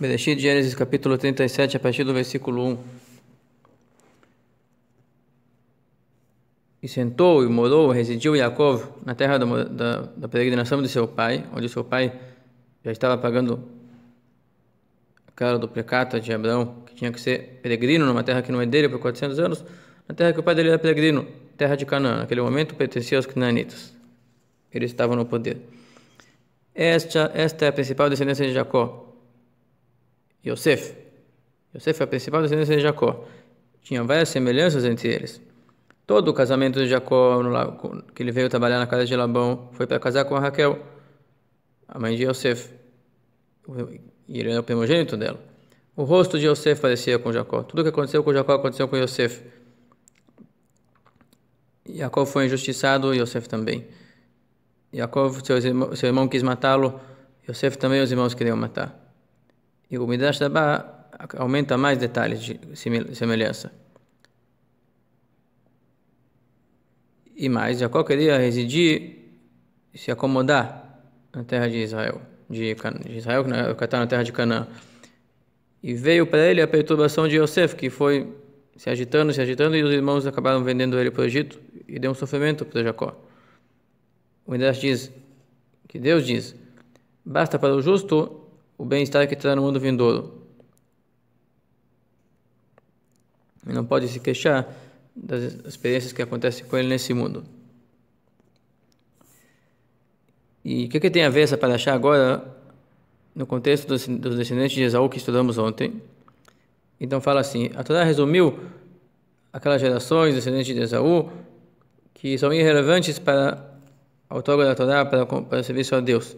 Bereshit, Gênesis capítulo 37, a partir do versículo 1. E sentou e morou, residiu Yaakov na terra da peregrinação de seu pai, onde seu pai já estava pagando a cara do pecata de Abraão, que tinha que ser peregrino numa terra que não é dele por 400 anos, na terra que o pai dele era peregrino, terra de Canaã. Naquele momento pertencia aos canaanitas. Eles estavam no poder. Esta é a principal descendência de Jacó. Yosef é a principal descendência de Jacó. Tinha várias semelhanças entre eles. Todo o casamento de Jacó, que ele veio trabalhar na casa de Labão, foi para casar com a Raquel, a mãe de Yosef. E ele era o primogênito dela. O rosto de Yosef parecia com Jacó. Tudo o que aconteceu com Jacó aconteceu com Yosef. Jacó foi injustiçado e Yosef também. Jacó, seu irmão quis matá-lo, Yosef também os irmãos queriam matar. E o Midrash Rabbah aumenta mais detalhes de semelhança. E mais, Jacó queria residir e se acomodar na terra de Israel, de Israel que está na terra de Canaã. E veio para ele a perturbação de Yosef, que foi se agitando, e os irmãos acabaram vendendo ele para o Egito e deu um sofrimento para Jacó. O Midrash diz, que Deus diz, basta para o justo o bem-estar que terá no mundo vindouro. E não pode se queixar das experiências que acontecem com ele nesse mundo. E o que tem a ver essa paraxá agora no contexto dos descendentes de Esaú que estudamos ontem? Então fala assim, a Torá resumiu aquelas gerações descendentes de Esaú que são irrelevantes para a outorga da Torá, para o serviço a Deus.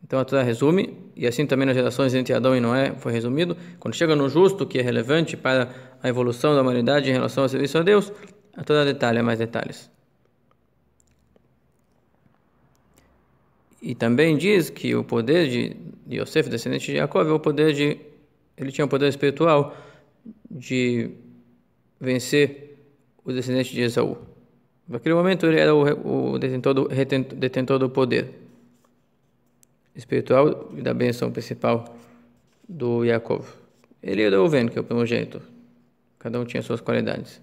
Então a Torá resume, e assim também nas gerações entre Adão e Noé foi resumido. Quando chega no justo, que é relevante para a evolução da humanidade em relação ao serviço a Deus, a Torá detalha mais detalhes. E também diz que o poder de Yosef, descendente de Jacó, ele tinha um poder espiritual de vencer o descendente de Esaú. Naquele momento ele era o detentor do poder espiritual e da bênção principal do Yaakov. Ele era o Reuven, que é o primogênito. Cada um tinha suas qualidades.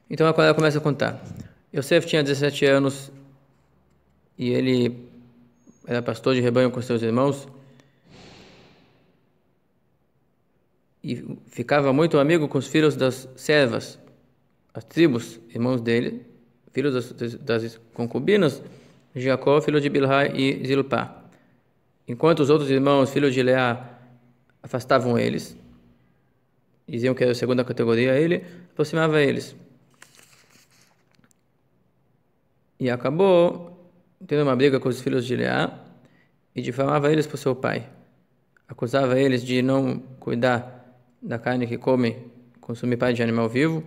Então agora ela começa a contar. Yosef tinha 17 anos e ele era pastor de rebanho com seus irmãos e ficava muito amigo com os filhos das servas, as tribos, irmãos dele, filhos das concubinas, Jacó, filho de Bilhá e Zilpá. Enquanto os outros irmãos, filhos de Leá, afastavam eles, diziam que era a segunda categoria, ele aproximava eles. E acabou tendo uma briga com os filhos de Leá e difamava eles por seu pai. Acusava eles de não cuidar da carne que comem, consumir parte de animal vivo.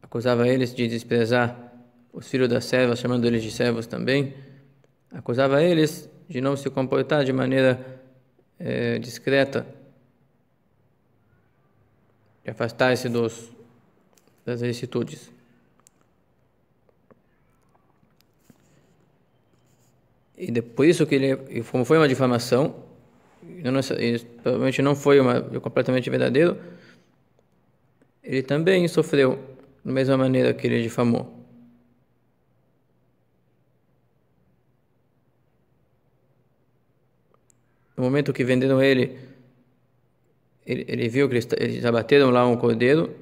Acusava eles de desprezar os filhos das servas, chamando eles de servos também. Acusava eles de não se comportar de maneira discreta, de afastar-se das vicissitudes. E por isso que como foi uma difamação, provavelmente não foi completamente verdadeiro, ele também sofreu da mesma maneira que ele difamou. No momento que venderam ele viu que eles abateram lá um cordeiro.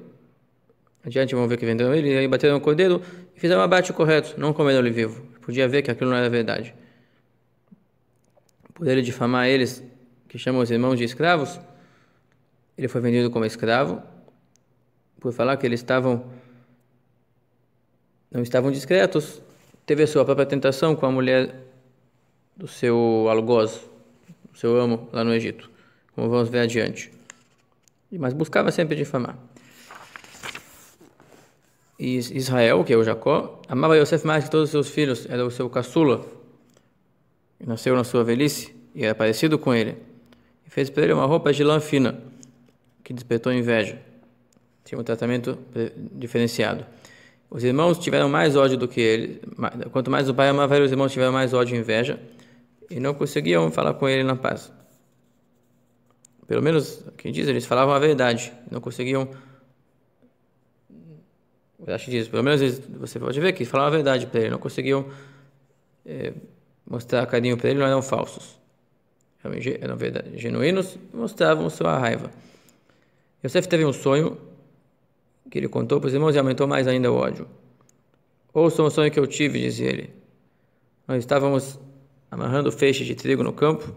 Adiante vamos ver que venderam ele, e aí bateram um cordeiro e fizeram o abate correto, não comeram ele vivo. Podia ver que aquilo não era verdade. Por ele difamar eles, que chamam os irmãos de escravos, ele foi vendido como escravo. Por falar que eles não estavam discretos, teve a sua própria tentação com a mulher do seu algoz, seu amo lá no Egito, como vamos ver adiante. Mas buscava sempre difamar. E Israel, que é o Jacó, amava Yosef mais que todos os seus filhos, era o seu caçula, e nasceu na sua velhice, e era parecido com ele. E fez para ele uma roupa de lã fina, que despertou inveja. Tinha um tratamento diferenciado. Os irmãos tiveram mais ódio do que ele. Quanto mais o pai amava ele, os irmãos tiveram mais ódio e inveja. e não conseguiam falar com ele na paz. Pelo menos, quem diz, eles falavam a verdade, não conseguiam. Eu acho disso, pelo menos você pode ver que falavam a verdade para ele, não conseguiam mostrar carinho para ele, não eram falsos, eram genuínos e mostravam sua raiva. Yosef teve um sonho que ele contou para os irmãos e aumentou mais ainda o ódio. Ouçam o sonho que eu tive, dizia ele. Nós estávamos amarrando feixes de trigo no campo.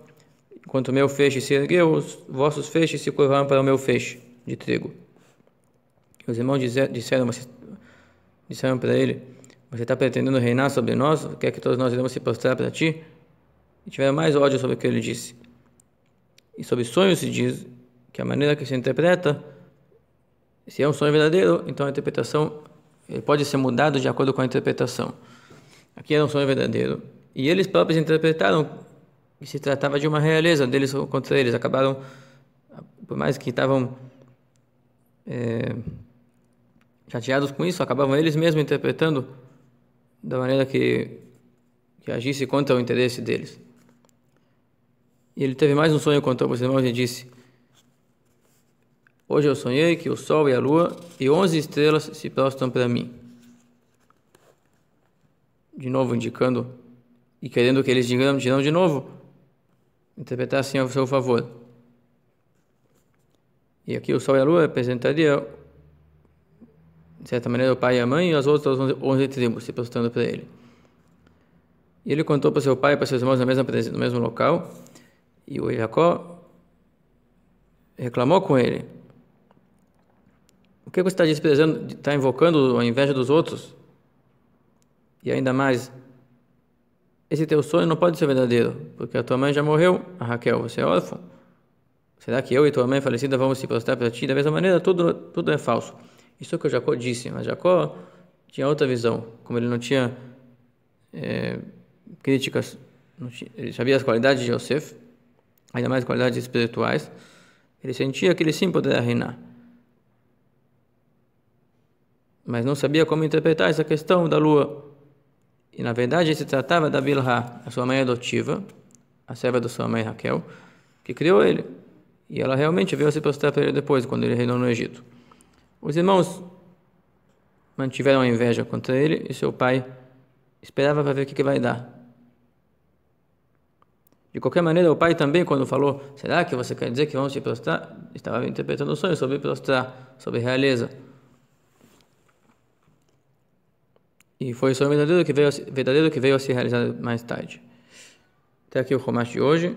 Enquanto o meu feixe se ergueu, os vossos feixes se curvaram para o meu feixe de trigo. E os irmãos disseram para ele: você está pretendendo reinar sobre nós? Quer que todos nós iremos se prostrar para ti? E tiveram mais ódio sobre o que ele disse. E sobre sonhos se diz que a maneira que se interpreta, se é um sonho verdadeiro, então a interpretação ele pode ser mudado de acordo com a interpretação. Aqui era um sonho verdadeiro. E eles próprios interpretaram que se tratava de uma realeza deles contra eles. Acabaram, por mais que estavam chateados com isso, acabavam eles mesmos interpretando da maneira que agisse contra o interesse deles. E ele teve mais um sonho, contou para os irmãos e disse: hoje eu sonhei que o sol e a lua e 11 estrelas se prostram para mim. De novo indicando e querendo que eles dirão de novo, interpretassem a seu favor. E aqui o sol e a lua representaria, de certa maneira, o pai e a mãe e as outras 11 tribos se prostrando para ele. E ele contou para seu pai e para seus irmãos no mesmo local, e o Jacó reclamou com ele: o que você está desprezando, está invocando a inveja dos outros? E ainda mais, esse teu sonho não pode ser verdadeiro, porque a tua mãe já morreu, a Raquel, você é órfão. Será que eu e tua mãe falecida vamos se prostrar para ti? Da mesma maneira, tudo é falso. Isso é o que o Jacó disse, mas Jacó tinha outra visão. Como ele não tinha críticas, ele sabia as qualidades de Yosef, ainda mais qualidades espirituais, ele sentia que ele sim poderia reinar. Mas não sabia como interpretar essa questão da lua. E na verdade se tratava da Bilhá, a sua mãe adotiva, a serva da sua mãe Raquel, que criou ele. E ela realmente veio se prostrar para ele depois, quando ele reinou no Egito. Os irmãos mantiveram a inveja contra ele e seu pai esperava para ver o que vai dar. De qualquer maneira, o pai também, quando falou: será que você quer dizer que vamos se prostrar? Estava interpretando o sonho sobre prostrar, sobre realeza. E foi o sonho verdadeiro que veio a se realizar mais tarde. Até aqui o Chumash de hoje.